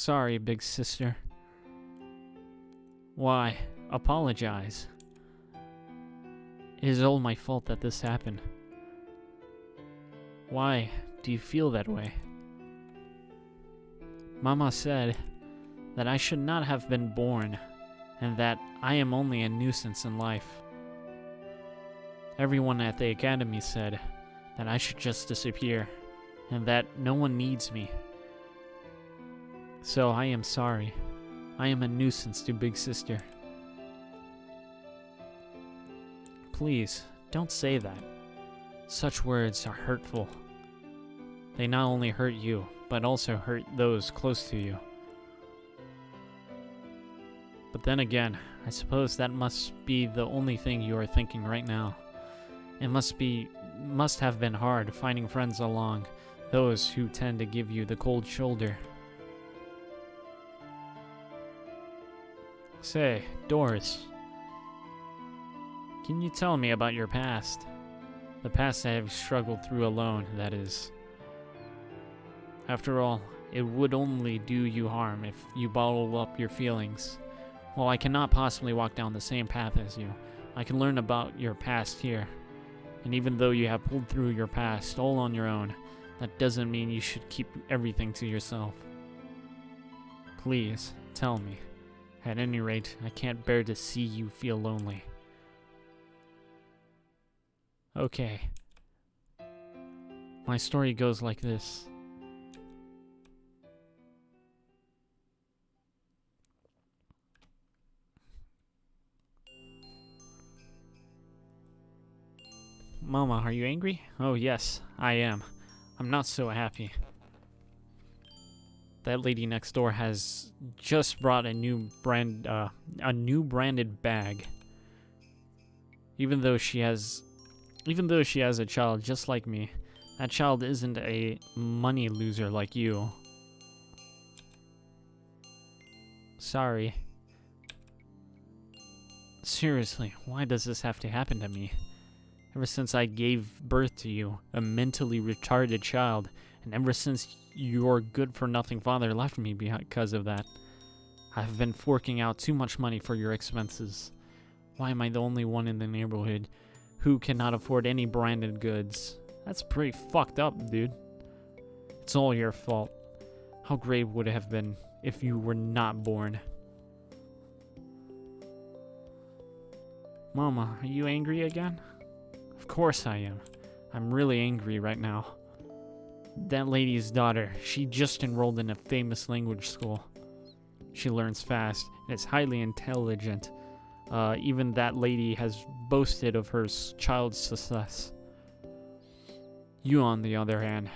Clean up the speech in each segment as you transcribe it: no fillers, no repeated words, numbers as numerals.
Sorry, big sister. Why? Apologize. It is all my fault that this happened. Why do you feel that way? Mama said that I should not have been born, and that I am only a nuisance in life. Everyone at the academy said that I should just disappear, and that no one needs me. So I am sorry. I am a nuisance to Big Sister. Please, don't say that. Such words are hurtful. They not only hurt you, but also hurt those close to you. But then again, I suppose that must be the only thing you are thinking right now. It must have been hard finding friends along those who tend to give you the cold shoulder. Say, Doris, can you tell me about your past? The past I have struggled through alone, that is. After all, it would only do you harm if you bottle up your feelings. While I cannot possibly walk down the same path as you, I can learn about your past here. And even though you have pulled through your past all on your own, that doesn't mean you should keep everything to yourself. Please, tell me. At any rate, I can't bear to see you feel lonely. Okay. My story goes like this. Mama, are you angry? Oh yes, I am. I'm not so happy. That lady next door has just brought a new branded bag. Even though she has a child just like me, that child isn't a money loser like you. Sorry. Seriously, why does this have to happen to me? Ever since I gave birth to you, a mentally retarded child, and ever since your good-for-nothing father left me because of that, I've been forking out too much money for your expenses. Why am I the only one in the neighborhood who cannot afford any branded goods? That's pretty fucked up, dude. It's all your fault. How great would it have been if you were not born? Mama, are you angry again? Of course I am. I'm really angry right now. That lady's daughter, she just enrolled in a famous language school. She learns fast and is highly intelligent. Even that lady has boasted of her child's success. You, on the other hand.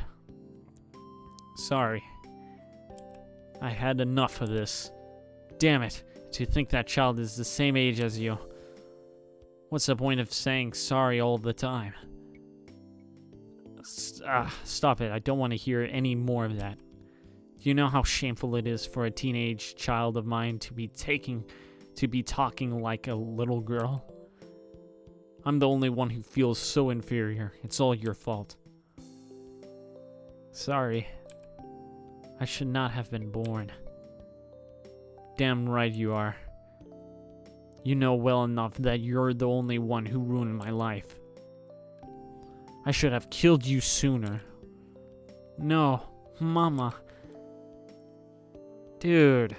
Sorry. I had enough of this. Damn it, to think that child is the same age as you. What's the point of saying sorry all the time? Stop it. I don't want to hear any more of that. Do you know how shameful it is for a teenage child of mine to be talking like a little girl? I'm the only one who feels so inferior. It's all your fault. Sorry. I should not have been born. Damn right you are. You know well enough that you're the only one who ruined my life. I should have killed you sooner. No, Mama. Dude.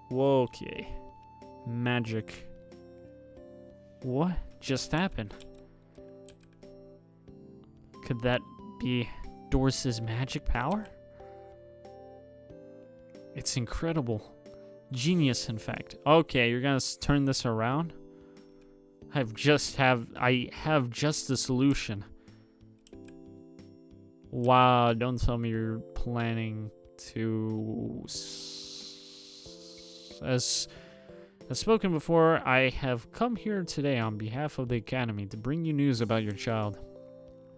Whoa, okay. Magic. What just happened? Could that be Doris's magic power? It's incredible. Genius, in fact. Okay, you're gonna turn this around? I have just the solution. Wow, don't tell me you're planning to... As spoken before, I have come here today on behalf of the Academy to bring you news about your child.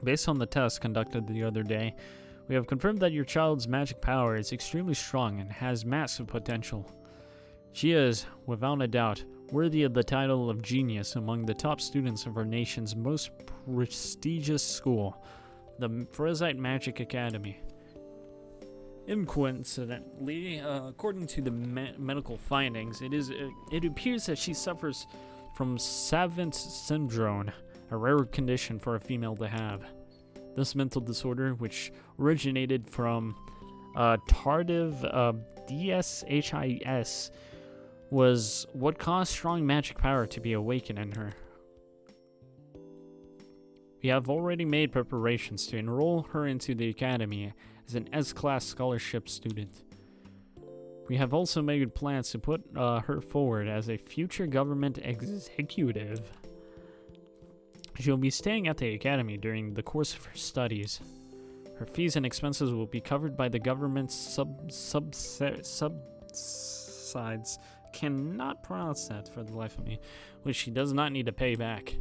Based on the test conducted the other day, we have confirmed that your child's magic power is extremely strong and has massive potential. She is, without a doubt, worthy of the title of genius among the top students of our nation's most prestigious school, the Ferozite Magic Academy. Coincidentally, according to the medical findings, it appears that she suffers from Savant syndrome, a rare condition for a female to have. This mental disorder, which originated from tardive DSHIS, was what caused strong magic power to be awakened in her. We have already made preparations to enroll her into the academy as an S-class scholarship student. We have also made plans to put her forward as a future government executive. She'll be staying at the academy during the course of her studies. Her fees and expenses will be covered by the government's subsides. Cannot pronounce that for the life of me, which she does not need to pay back.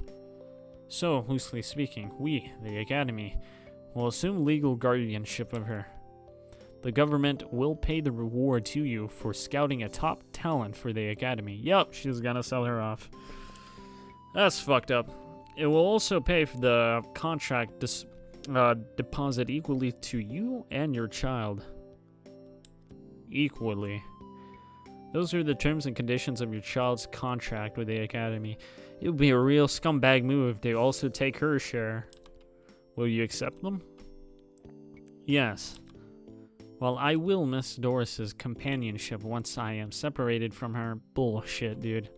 So, loosely speaking, we, the academy, will assume legal guardianship of her. The government will pay the reward to you for scouting a top talent for the academy. Yup, she's gonna sell her off. That's fucked up. It will also pay for the contract deposit equally to you and your child. Equally. Those are the terms and conditions of your child's contract with the academy. It would be a real scumbag move if they also take her share. Will you accept them? Yes. Well, I will miss Doris's companionship once I am separated from her. Bullshit, dude.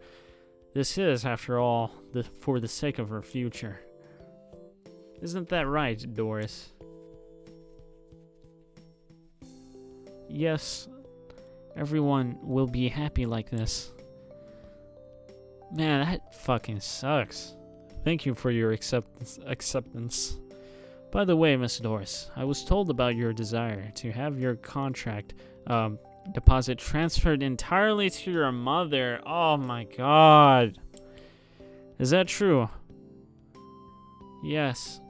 This is, after all, for the sake of her future. Isn't that right, Doris? Yes. Everyone will be happy like this. Man, that fucking sucks. Thank you for your acceptance. By the way, Miss Doris, I was told about your desire to have your contract deposit transferred entirely to your mother. Oh my god. Is that true? Yes.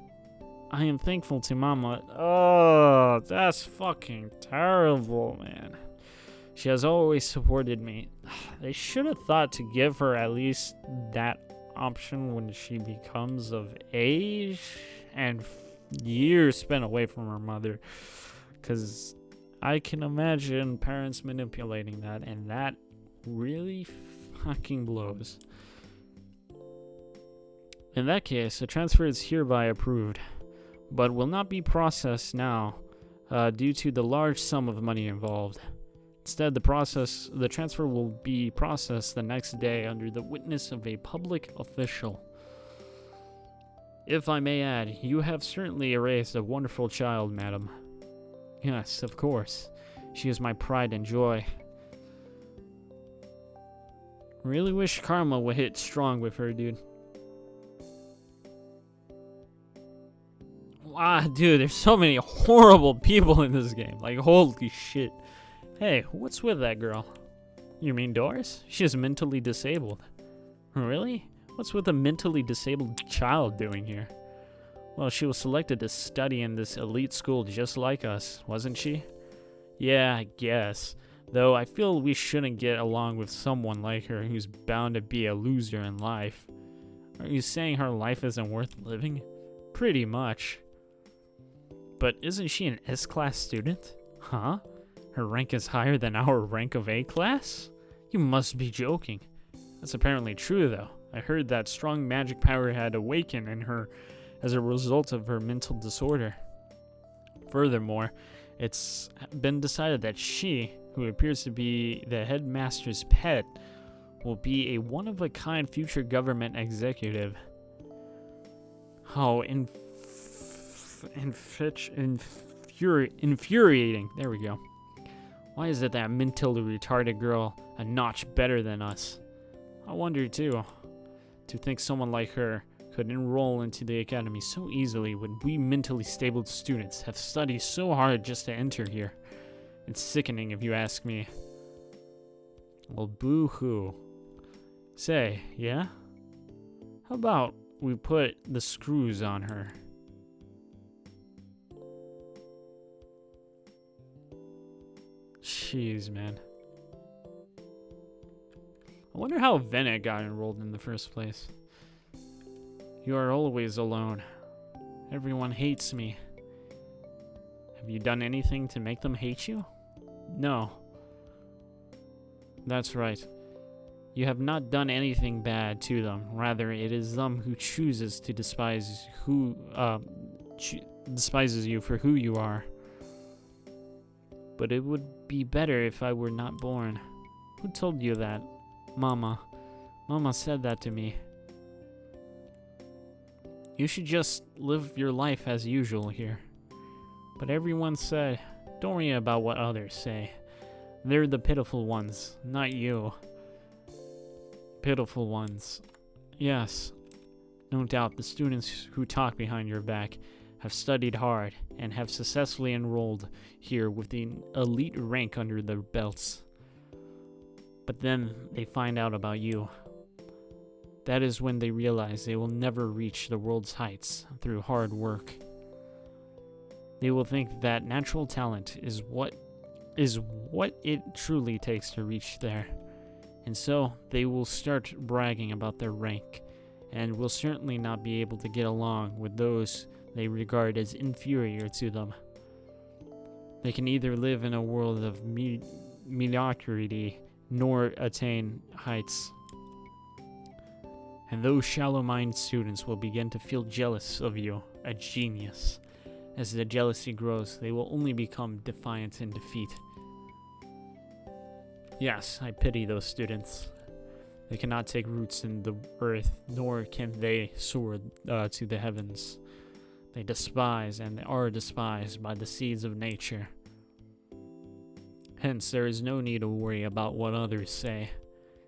I am thankful to Mama. Oh, that's fucking terrible, man. She has always supported me. They should have thought to give her at least that option when she becomes of age and years spent away from her mother. Because I can imagine parents manipulating that, and that really fucking blows. In that case, the transfer is hereby approved, but will not be processed now due to the large sum of money involved. Instead, the transfer will be processed the next day under the witness of a public official. If I may add, you have certainly raised a wonderful child, madam. Yes, of course. She is my pride and joy. Really wish karma would hit strong with her, dude. Wow, dude, there's so many horrible people in this game. Like, holy shit. Hey, what's with that girl? You mean Doris? She is mentally disabled. Really? What's with a mentally disabled child doing here? Well, she was selected to study in this elite school just like us, wasn't she? Yeah, I guess. Though I feel we shouldn't get along with someone like her who's bound to be a loser in life. Are you saying her life isn't worth living? Pretty much. But isn't she an S-class student? Huh? Her rank is higher than our rank of A-class? You must be joking. That's apparently true, though. I heard that strong magic power had awakened in her as a result of her mental disorder. Furthermore, it's been decided that she, who appears to be the headmaster's pet, will be a one-of-a-kind future government executive. Oh, infuriating. There we go. Why is it that mentally retarded girl a notch better than us? I wonder too. To think someone like her could enroll into the academy so easily when we mentally stable students have studied so hard just to enter here. It's sickening if you ask me. Well, boo-hoo. Say, yeah? How about we put the screws on her? Jeez, man. I wonder how Venet got enrolled in the first place. You are always alone. Everyone hates me. Have you done anything to make them hate you? No. That's right. You have not done anything bad to them. Rather, it is them who chooses to despises you for who you are. But it would be better if I were not born. Who told you that? Mama. Mama said that to me. You should just live your life as usual here. But everyone said, don't worry about what others say. They're the pitiful ones, not you. Pitiful ones. Yes. No doubt the students who talk behind your back have studied hard and have successfully enrolled here with the elite rank under their belts. But then they find out about you. That is when they realize they will never reach the world's heights through hard work. They will think that natural talent is what it truly takes to reach there. And so they will start bragging about their rank, and will certainly not be able to get along with those they regard as inferior to them. They can either live in a world of mediocrity nor attain heights. And those shallow-minded students will begin to feel jealous of you, a genius. As the jealousy grows, they will only become defiant in defeat. Yes, I pity those students. They cannot take roots in the earth, nor can they soar to the heavens. They despise and are despised by the seeds of nature. Hence, there is no need to worry about what others say.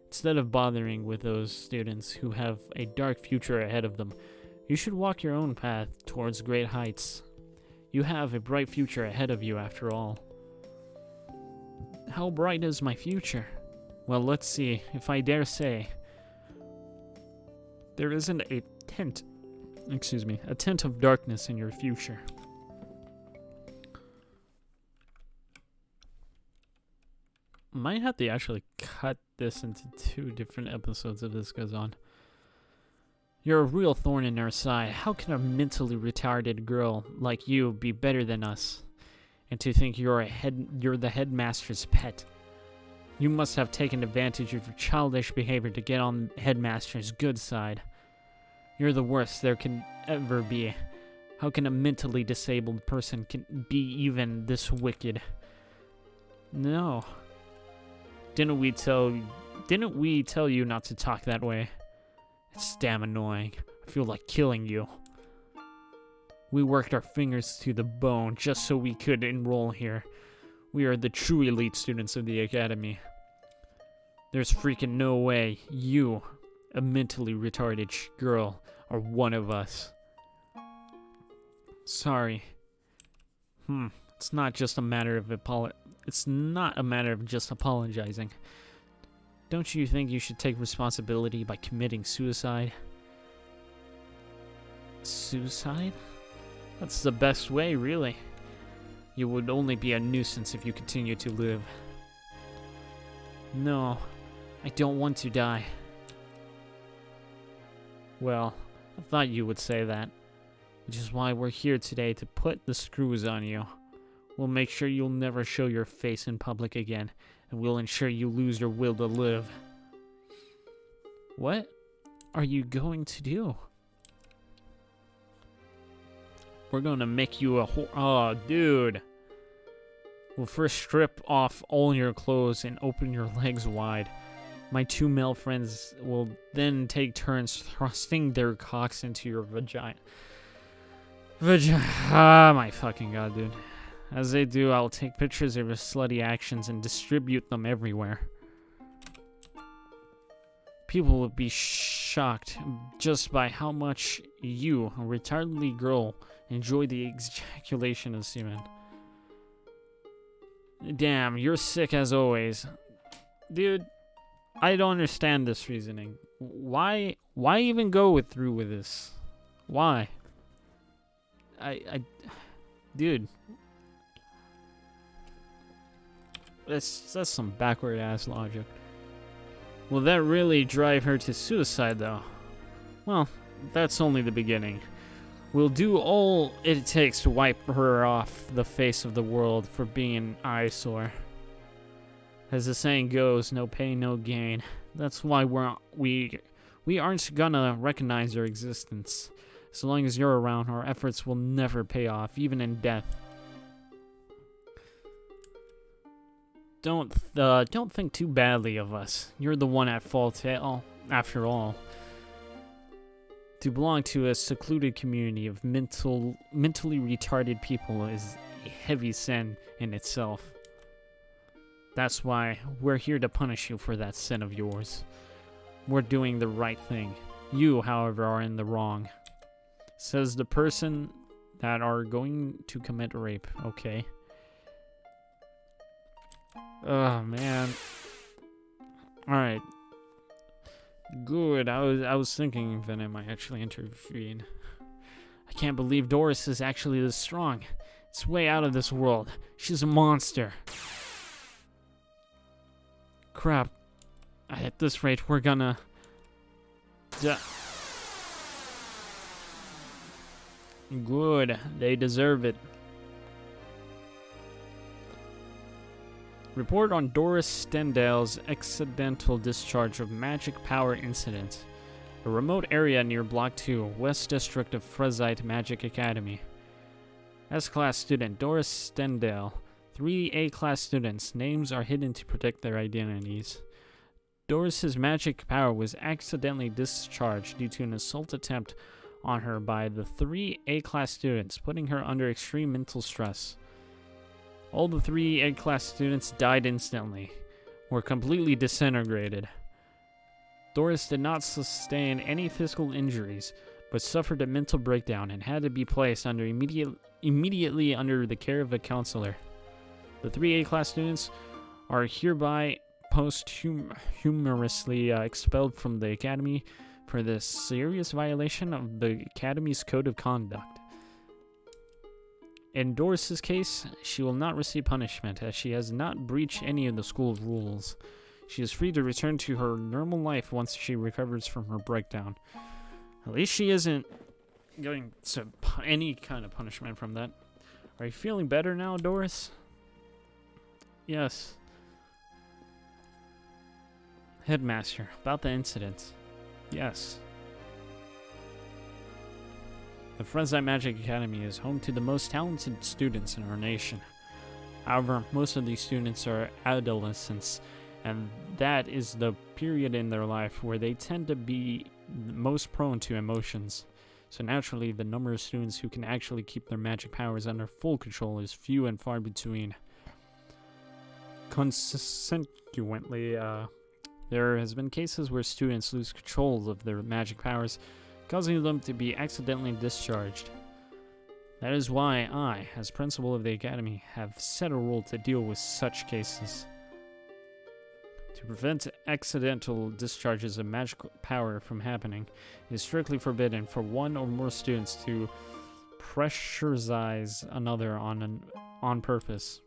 Instead of bothering with those students who have a dark future ahead of them, you should walk your own path towards great heights. You have a bright future ahead of you, after all. How bright is my future? Well, let's see. If I dare say, there isn't a tint of darkness in your future. Might have to actually cut this into 2 different episodes if this goes on. You're a real thorn in our side. How can a mentally retarded girl like you be better than us? And to think you're the headmaster's pet. You must have taken advantage of your childish behavior to get on headmaster's good side. You're the worst there can ever be. How can a mentally disabled person be even this wicked? No. Didn't we tell you not to talk that way? It's damn annoying. I feel like killing you. We worked our fingers to the bone just so we could enroll here. We are the true elite students of the academy. There's freaking no way you, a mentally retarded girl, are one of us. Sorry. It's not just a matter of just apologizing. Don't you think you should take responsibility by committing suicide? Suicide? That's the best way, really. You would only be a nuisance if you continue to live. No, I don't want to die. Well, I thought you would say that. Which is why we're here today, to put the screws on you. We'll make sure you'll never show your face in public again, and we'll ensure you lose your will to live. What are you going to do? We're gonna make you a oh, dude. We'll first strip off all your clothes and open your legs wide. My 2 male friends will then take turns thrusting their cocks into your vagina. Ah, my fucking god, dude. As they do, I'll take pictures of your slutty actions and distribute them everywhere. People will be shocked just by how much you, a retardedly girl, enjoy the ejaculation of semen. Damn, you're sick as always. Dude, I don't understand this reasoning. Why even go through with this? Why? Dude. That's some backward ass logic. Will that really drive her to suicide though? Well, that's only the beginning. We'll do all it takes to wipe her off the face of the world for being an eyesore. As the saying goes, no pain, no gain. That's why we aren't gonna recognize your existence. As long as you're around, our efforts will never pay off, even in death. Don't think too badly of us. You're the one at fault, after all. To belong to a secluded community of mentally retarded people is a heavy sin in itself. That's why we're here to punish you for that sin of yours. We're doing the right thing. You, however, are in the wrong. Says the person that are going to commit rape, okay? Oh, man. Alright. Good. I was thinking Venom might actually intervene. I can't believe Doris is actually this strong. It's way out of this world. She's a monster. Crap. At this rate, we're gonna... Good. They deserve it. Report on Doris Stendhal's accidental discharge of magic power incident. A remote area near Block 2, West District of Frezite Magic Academy. S-Class student Doris Stendhal. 3 A-Class students. Names are hidden to protect their identities. Doris's magic power was accidentally discharged due to an assault attempt on her by the 3 A-Class students, putting her under extreme mental stress. All the 3 A-Class students died instantly, were completely disintegrated. Doris did not sustain any physical injuries, but suffered a mental breakdown and had to be placed under immediately under the care of a counselor. The 3 A-Class students are hereby posthumously expelled from the academy for the serious violation of the academy's code of conduct. In Doris's case, she will not receive punishment as she has not breached any of the school's rules. She is free to return to her normal life once she recovers from her breakdown. At least she isn't going to any kind of punishment from that. Are you feeling better now, Doris? Yes. Headmaster, about the incident. Yes. The Frezite Magic Academy is home to the most talented students in our nation. However, most of these students are adolescents, and that is the period in their life where they tend to be most prone to emotions. So naturally, the number of students who can actually keep their magic powers under full control is few and far between. Consequently, there has been cases where students lose control of their magic powers, causing them to be accidentally discharged. That is why I, as principal of the academy, have set a rule to deal with such cases. To prevent accidental discharges of magical power from happening, it is strictly forbidden for one or more students to pressurize another on purpose.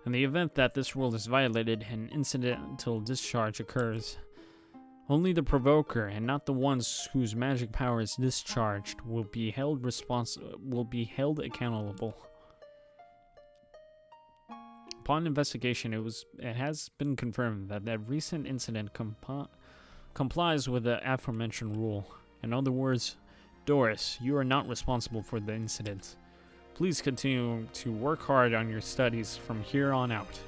In the event that this rule is violated, an incidental discharge occurs. Only the provoker, and not the ones whose magic power is discharged, will be held accountable. Upon investigation, it has been confirmed that that recent incident complies with the aforementioned rule. In other words, Doris, you are not responsible for the incident. Please continue to work hard on your studies from here on out.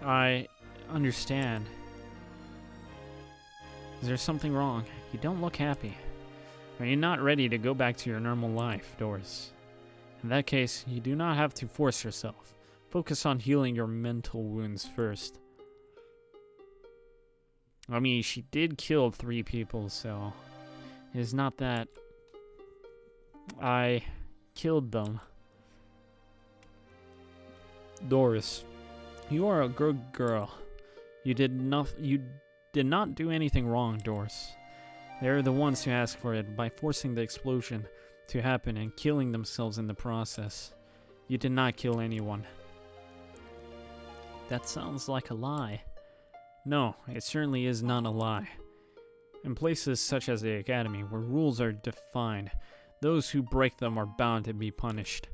I understand. Is there something wrong? You don't look happy. Are you not ready to go back to your normal life, Doris? In that case, you do not have to force yourself. Focus on healing your mental wounds first. I mean, she did kill 3 people, so it is not that I killed them. Doris, you are a good girl. You did not do anything wrong, Doris. They are the ones who asked for it by forcing the explosion to happen and killing themselves in the process. You did not kill anyone. That sounds like a lie. No, it certainly is not a lie. In places such as the academy, where rules are defined, those who break them are bound to be punished.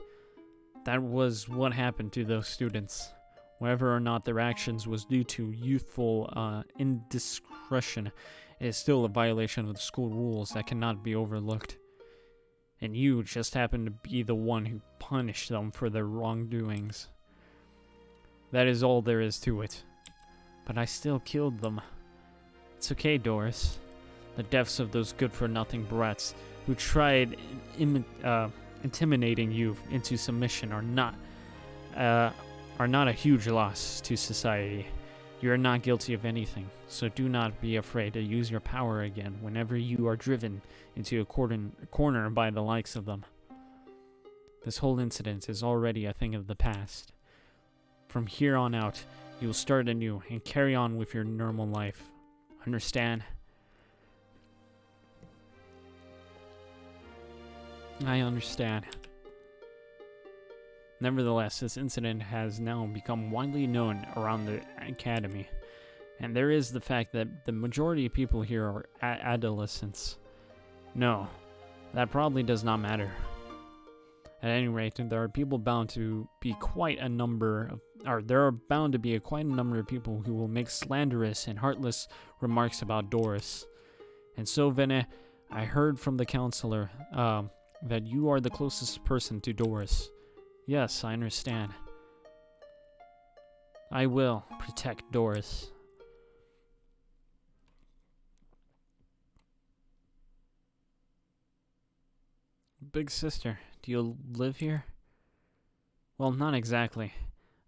That was what happened to those students. Whether or not their actions was due to youthful indiscretion, it is still a violation of the school rules that cannot be overlooked. And you just happened to be the one who punished them for their wrongdoings. That is all there is to it. But I still killed them. It's okay, Doris. The deaths of those good-for-nothing brats who tried intimidating you into submission are not a huge loss to society. You are not guilty of anything, so do not be afraid to use your power again whenever you are driven into a corner by the likes of them. This whole incident is already a thing of the past. From here on out, you will start anew and carry on with your normal life. Understand? I understand. Nevertheless, this incident has now become widely known around the academy, and there is the fact that the majority of people here are adolescents. No, that probably does not matter. At any rate, there are bound to be quite a number of people who will make slanderous and heartless remarks about Doris. And so, Vene, I heard from the counselor that you are the closest person to Doris. Yes, I understand. I will protect Doris. Big sister, do you live here? Well, not exactly.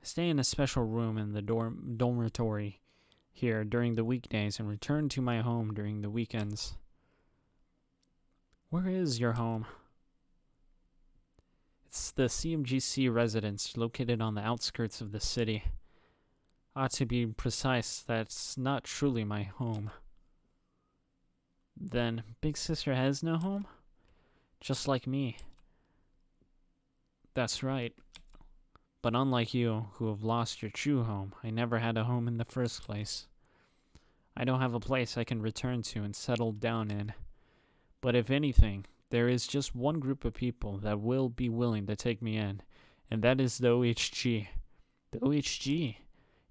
I stay in a special room in the dormitory here during the weekdays and return to my home during the weekends. Where is your home? It's the CMGC residence located on the outskirts of the city. To be precise, that's not truly my home. Then, Big Sister has no home? Just like me. That's right. But unlike you, who have lost your true home, I never had a home in the first place. I don't have a place I can return to and settle down in. But if anything, there is just one group of people that will be willing to take me in, and that is the OHG. The OHG?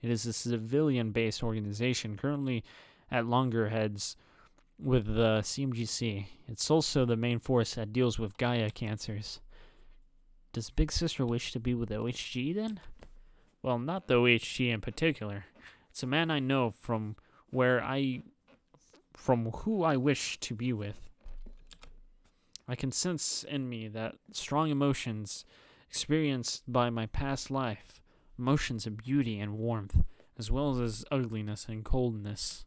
It is a civilian-based organization currently at loggerheads with the CMGC. It's also the main force that deals with Gaia cancers. Does Big Sister wish to be with the OHG then? Well, not the OHG in particular. It's a man I know from who I wish to be with. I can sense in me that strong emotions experienced by my past life, emotions of beauty and warmth, as well as ugliness and coldness.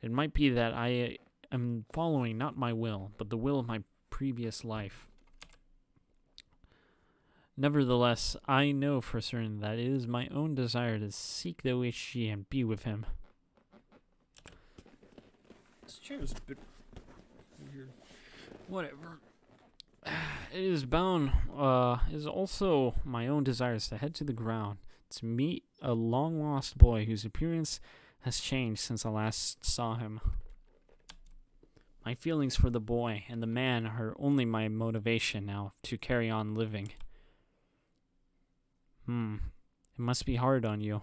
It might be that I am following not my will, but the will of my previous life. Nevertheless, I know for certain that it is my own desire to seek the OHG and be with him. This chair is a bit weird. Whatever. It is also my own desires to head to the ground to meet a long-lost boy whose appearance has changed since I last saw him. My feelings for the boy and the man are only my motivation now to carry on living. It must be hard on you.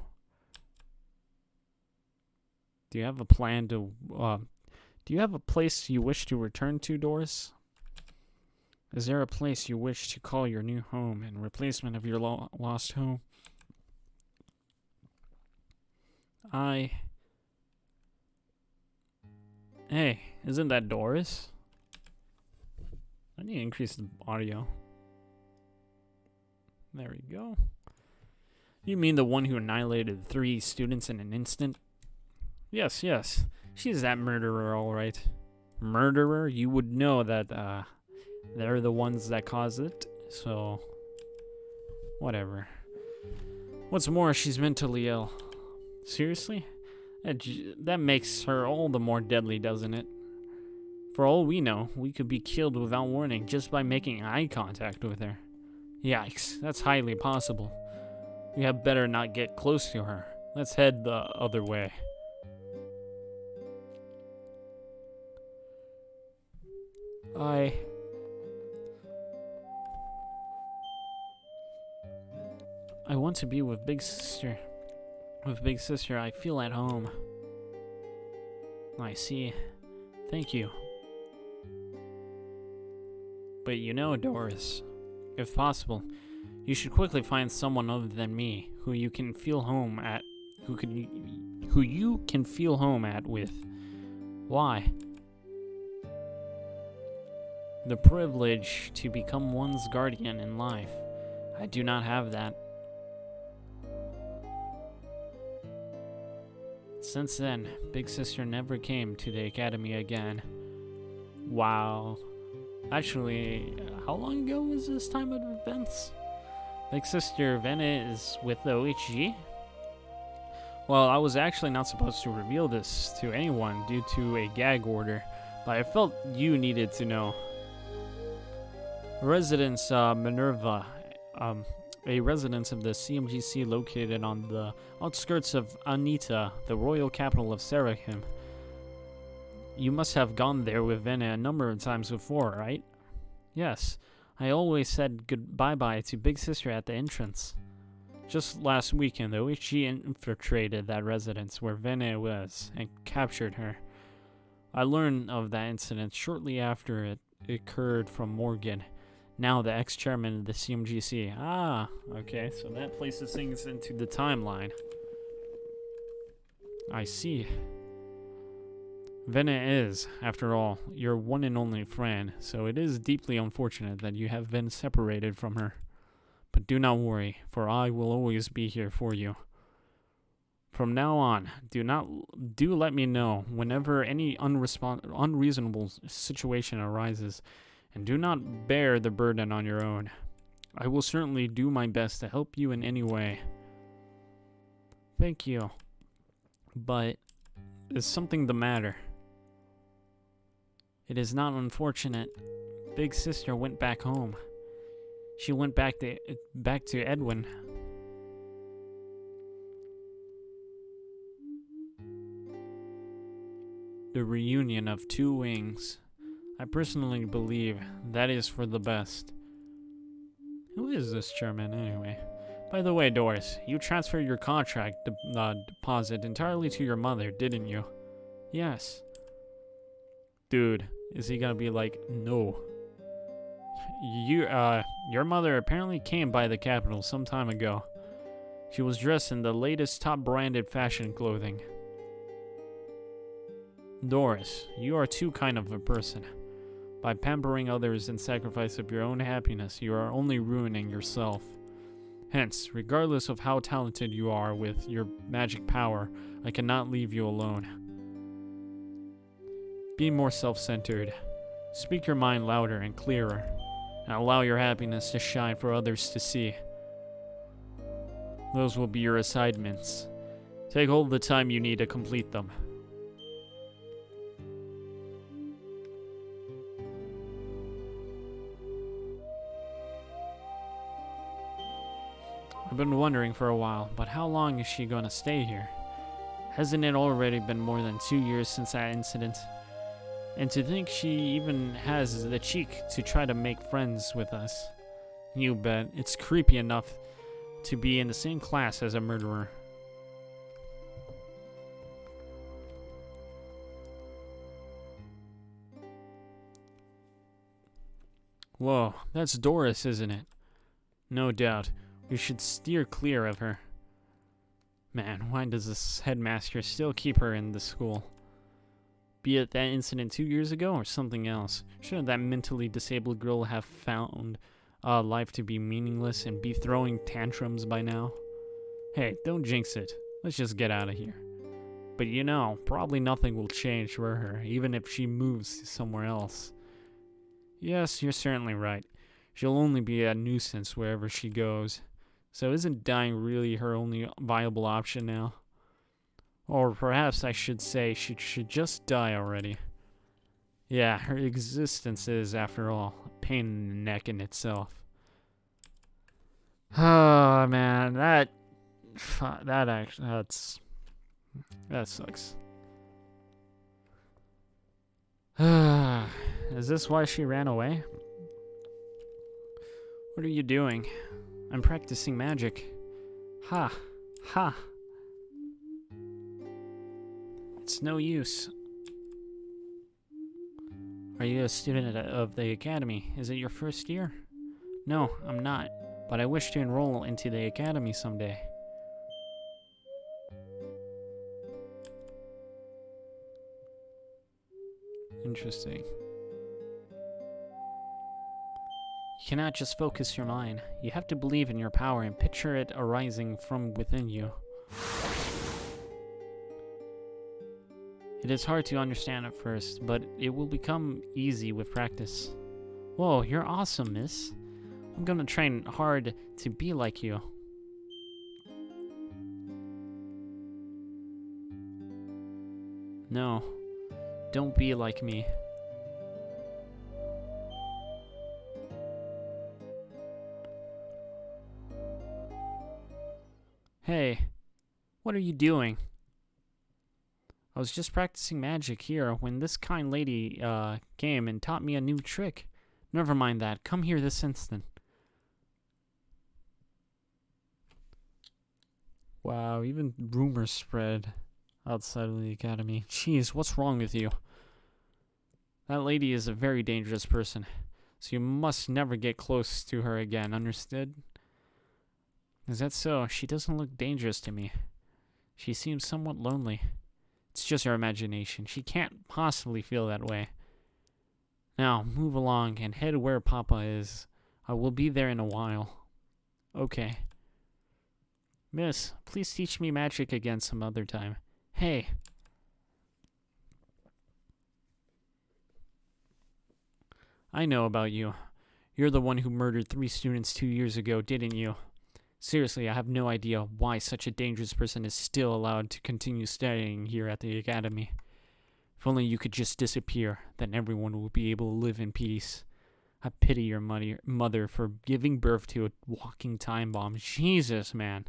Do you have a plan to, do you have a place you wish to return to, Doris? Is there a place you wish to call your new home in replacement of your lost home? Hey, isn't that Doris? I need to increase the audio. There we go. You mean the one who annihilated 3 students in an instant? Yes. She's that murderer, all right. Murderer? You would know that, they're the ones that caused it, so whatever. What's more, she's mentally ill. Seriously? That makes her all the more deadly, doesn't it? For all we know, we could be killed without warning just by making eye contact with her. Yikes, that's highly possible. We had better not get close to her. Let's head the other way. I want to be with Big Sister. With Big Sister, I feel at home. I see. Thank you. But you know, Doris, if possible, you should quickly find someone other than me who you can feel home at. Who you can feel home at with. Why? The privilege to become one's guardian in life. I do not have that. Since then, Big Sister never came to the academy again. Wow. Actually, how long ago was this time of events? Big Sister Vena is with the OHG? Well, I was actually not supposed to reveal this to anyone due to a gag order, but I felt you needed to know. Residence Minerva, a residence of the CMGC located on the outskirts of Anita, the royal capital of Seraphic. You must have gone there with Vena a number of times before, right? Yes, I always said goodbye-bye to Big Sister at the entrance. Just last weekend, the OHG infiltrated that residence where Vena was and captured her. I learned of that incident shortly after it occurred from Morgan, now the ex-chairman of the CMGC. Ah, okay, so that places things into the timeline. I see. Vena is, after all, your one and only friend, so it is deeply unfortunate that you have been separated from her. But do not worry, for I will always be here for you. From now on, do let me know whenever any unreasonable situation arises, and do not bear the burden on your own. I will certainly do my best to help you in any way. Thank you. But is something the matter? It is not unfortunate. Big Sister went back home. She went back to Edwin. The reunion of two wings. I personally believe that is for the best. Who is this chairman anyway? By the way, Doris, you transferred your contract deposit entirely to your mother, didn't you? Yes. Dude, is he gonna be like, no? Your mother apparently came by the capital some time ago. She was dressed in the latest top-branded fashion clothing. Doris, you are too kind of a person. By pampering others in sacrifice of your own happiness, you are only ruining yourself. Hence, regardless of how talented you are with your magic power, I cannot leave you alone. Be more self-centered. Speak your mind louder and clearer, and allow your happiness to shine for others to see. Those will be your assignments. Take all the time you need to complete them. I've been wondering for a while, but how long is she gonna stay here? Hasn't it already been more than 2 years since that incident? And to think she even has the cheek to try to make friends with us. You bet, it's creepy enough to be in the same class as a murderer. Whoa, that's Doris, isn't it? No doubt. We should steer clear of her. Man, why does this headmaster still keep her in the school? Be it that incident 2 years ago or something else, shouldn't that mentally disabled girl have found life to be meaningless and be throwing tantrums by now? Hey, don't jinx it. Let's just get out of here. But you know, probably nothing will change for her, even if she moves somewhere else. Yes, you're certainly right. She'll only be a nuisance wherever she goes. So isn't dying really her only viable option now? Or perhaps I should say she should just die already. Yeah, her existence is, after all, a pain in the neck in itself. Oh man, that sucks. Is this why she ran away? What are you doing? I'm practicing magic. Ha! Ha! It's no use. Are you a student of the academy? Is it your first year? No, I'm not, but I wish to enroll into the academy someday. Interesting. You cannot just focus your mind. You have to believe in your power and picture it arising from within you. It is hard to understand at first, but it will become easy with practice. Whoa, you're awesome, miss. I'm gonna train hard to be like you. No, don't be like me. Hey, what are you doing? I was just practicing magic here when this kind lady came and taught me a new trick. Never mind that. Come here this instant. Wow, even rumors spread outside of the academy. Jeez, what's wrong with you? That lady is a very dangerous person, so you must never get close to her again, understood? Is that so? She doesn't look dangerous to me. She seems somewhat lonely. It's just her imagination. She can't possibly feel that way. Now, move along and head where Papa is. I will be there in a while. Okay. Miss, please teach me magic again some other time. Hey. I know about you. You're the one who murdered 3 students 2 years ago, didn't you? Seriously, I have no idea why such a dangerous person is still allowed to continue studying here at the academy. If only you could just disappear, then everyone will be able to live in peace. I pity your mother for giving birth to a walking time bomb. Jesus, man.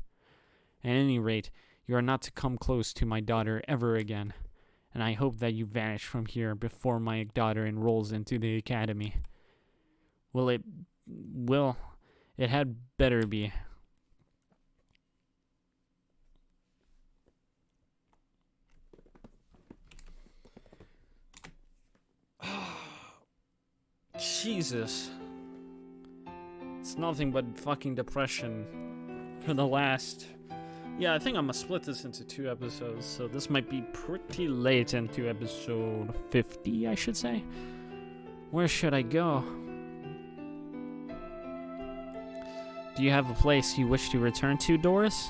At any rate, you are not to come close to my daughter ever again, and I hope that you vanish from here before my daughter enrolls into the academy. Well, it had better be. Jesus. It's nothing but fucking depression for the last... Yeah, I think I'm gonna split this into 2 episodes, so this might be pretty late into episode 50, I should say. Where should I go? Do you have a place you wish to return to, Doris?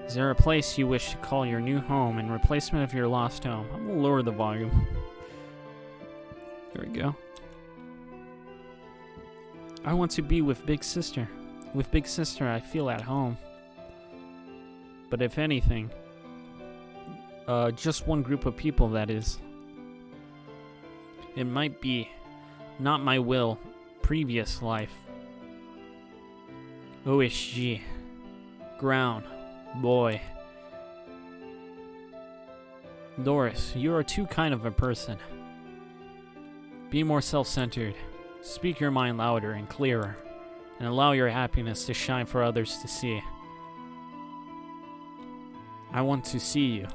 Is there a place you wish to call your new home in replacement of your lost home? I'm gonna lower the volume. There we go. I want to be with Big Sister. With Big Sister, I feel at home. But if anything, just one group of people, that is. It might be not my will, previous life. OSG. Ground. Boy. Doris, you are too kind of a person. Be more self-centered. Speak your mind louder and clearer, and allow your happiness to shine for others to see. I want to see you.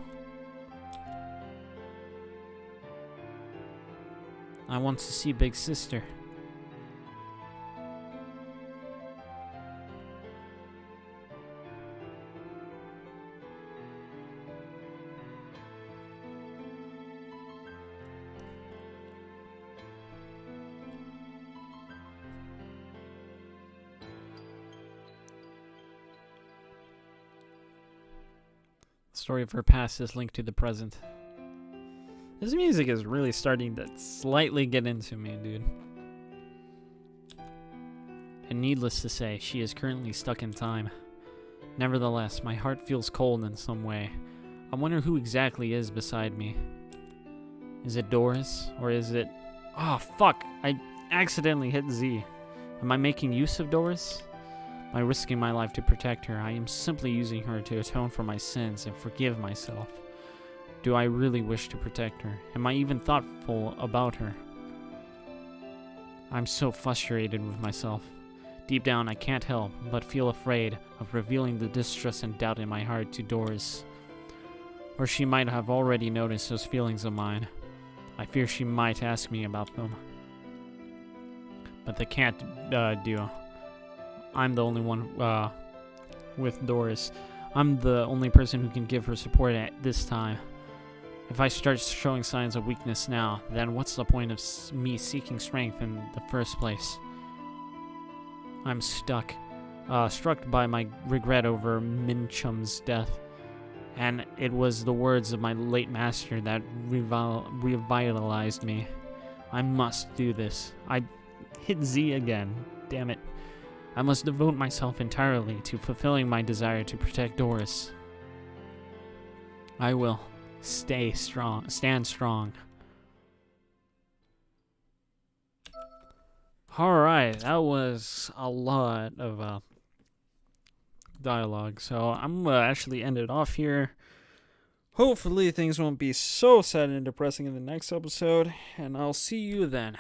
I want to see Big Sister. The story of her past is linked to the present. This music is really starting to slightly get into me, dude. And needless to say, she is currently stuck in time. Nevertheless, my heart feels cold in some way. I wonder who exactly is beside me. Is it Doris? Or is it... Oh, fuck! I accidentally hit Z. Am I making use of Doris? By risking my life to protect her, I am simply using her to atone for my sins and forgive myself. Do I really wish to protect her? Am I even thoughtful about her? I'm so frustrated with myself. Deep down, I can't help but feel afraid of revealing the distrust and doubt in my heart to Doris. Or she might have already noticed those feelings of mine. I fear she might ask me about them. But they can't do. I'm the only one with Doris. I'm the only person who can give her support at this time. If I start showing signs of weakness now, then what's the point of me seeking strength in the first place? I'm struck by my regret over Minchum's death, and it was the words of my late master that revitalized me. I must do this. I hit Z again. Damn it. I must devote myself entirely to fulfilling my desire to protect Doris. I will. Stand strong. Alright, that was a lot of dialogue, so I'm gonna actually end it off here. Hopefully things won't be so sad and depressing in the next episode, and I'll see you then.